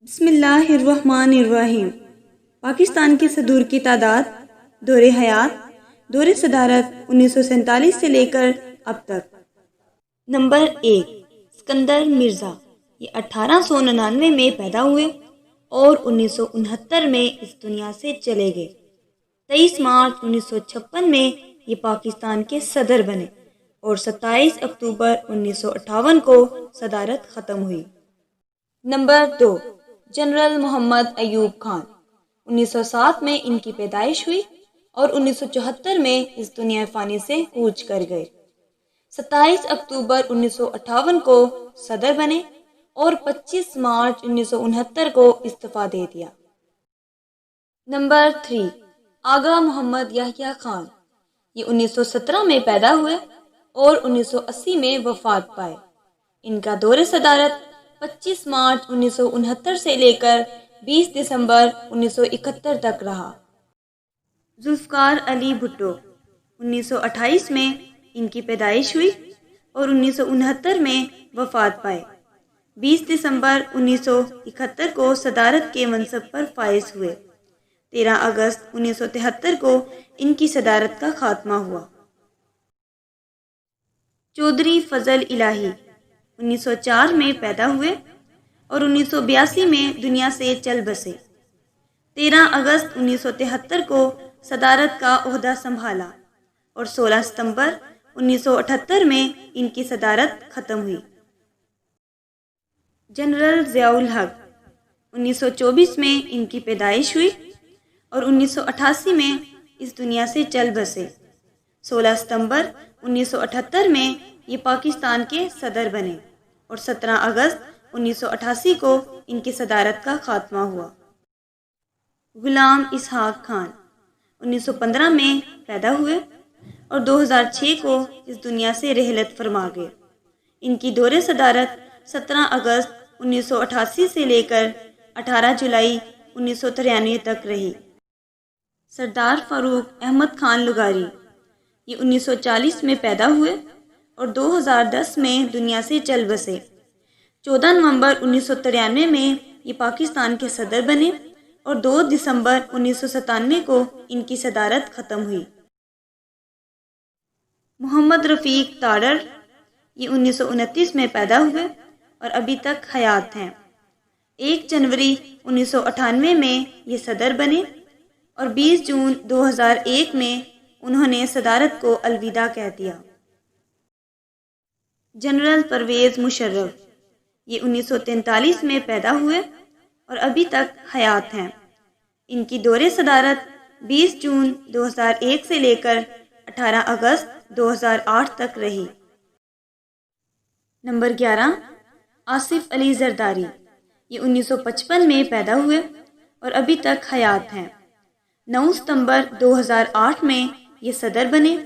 بسم اللہ الرحمن الرحیم۔ پاکستان کے صدور کی تعداد، دور حیات، دور صدارت 1947 سے لے کر اب تک۔ نمبر 1، اسکندر مرزا۔ یہ 1899 میں پیدا ہوئے اور 1969 میں اس دنیا سے چلے گئے۔ 23 مارچ 1956 میں یہ پاکستان کے صدر بنے اور 27 اکتوبر 1958 کو صدارت ختم ہوئی۔ نمبر 2، جنرل محمد ایوب خان۔ 1907 میں ان کی پیدائش ہوئی اور 1974 میں اس دنیا فانی سے کوچ کر گئے۔ 27 اکتوبر 1958 کو صدر بنے اور 25 مارچ 1969 کو استعفیٰ دے دیا۔ نمبر 3، آغا محمد یحییٰ خان۔ یہ 1917 میں پیدا ہوئے اور 1980 میں وفات پائے۔ ان کا دور صدارت 25 مارچ 1969 سے لے کر 20 دسمبر 1971 تک رہا۔ ذوالفقار علی بھٹو۔ 1928 میں ان کی پیدائش ہوئی اور 1969 میں وفات پائے۔ 20 دسمبر 1971 کو صدارت کے منصب پر فائز ہوئے۔ 13 اگست 1973 کو ان کی صدارت کا خاتمہ ہوا۔ چودھری فضل الہی۔ 1904 میں پیدا ہوئے اور 1982 میں دنیا سے چل بسے۔ 13 اگست 1973 کو صدارت کا عہدہ سنبھالا اور 16 ستمبر 1978 میں ان کی صدارت ختم ہوئی۔ جنرل ضیاء الحق۔ 1924 میں ان کی پیدائش ہوئی اور 1988 میں اس دنیا سے چل بسے۔ 16 ستمبر 1978 میں یہ پاکستان کے صدر بنے اور 17 اگست 1988 کو ان کی صدارت کا خاتمہ ہوا۔ غلام اسحاق خان۔ 1915 میں پیدا ہوئے اور 2006 کو اس دنیا سے رحلت فرما گئے۔ ان کی دور صدارت 17 اگست 1988 سے لے کر 18 جولائی 1993 تک رہی۔ سردار فاروق احمد خان لغاری۔ یہ 1940 میں پیدا ہوئے اور 2010 میں دنیا سے چل بسے۔ 14 نومبر 1993 میں یہ پاکستان کے صدر بنے اور 2 دسمبر 1997 کو ان کی صدارت ختم ہوئی۔ محمد رفیق تاڑر۔ یہ 1929 میں پیدا ہوئے اور ابھی تک حیات ہیں۔ 1 جنوری 1998 میں یہ صدر بنے اور 20 جون 2001 میں انہوں نے صدارت کو الوداع کہہ دیا۔ جنرل پرویز مشرف۔ یہ 1943 میں پیدا ہوئے اور ابھی تک حیات ہیں۔ ان کی دور صدارت 20 جون 2001 سے لے کر 18 اگست 2008 تک رہی۔ نمبر 11، آصف علی زرداری۔ یہ 1955 میں پیدا ہوئے اور ابھی تک حیات ہیں۔ 9 ستمبر 2008 میں یہ صدر بنے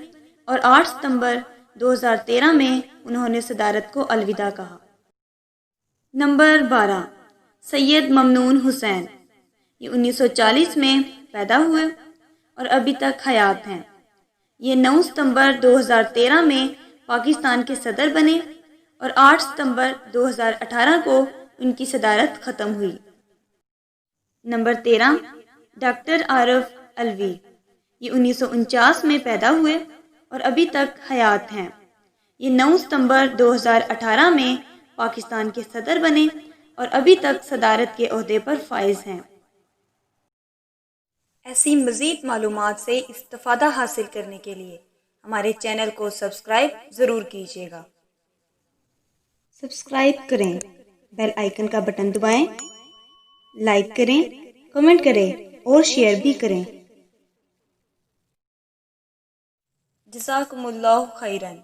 اور 8 ستمبر 2013 میں انہوں نے صدارت کو الوداع کہا۔ نمبر 12، سید ممنون حسین۔ یہ 1940 میں پیدا ہوئے اور ابھی تک حیات ہیں۔ یہ 9 ستمبر 2013 میں پاکستان کے صدر بنے اور 8 ستمبر 2018 کو ان کی صدارت ختم ہوئی۔ Number 13، doctor Arif Alvi. یہ 1949 میں پیدا ہوئے اور ابھی تک حیات ہیں۔ یہ 9 ستمبر 2018 میں پاکستان کے صدر بنے اور ابھی تک صدارت کے عہدے پر فائز ہیں۔ ایسی مزید معلومات سے استفادہ حاصل کرنے کے لیے ہمارے چینل کو سبسکرائب ضرور کیجیے گا۔ سبسکرائب کریں، بیل آئیکن کا بٹن دبائیں، لائک کریں، کمنٹ کریں اور شیئر بھی کریں۔ جزاکم اللہ خیراً۔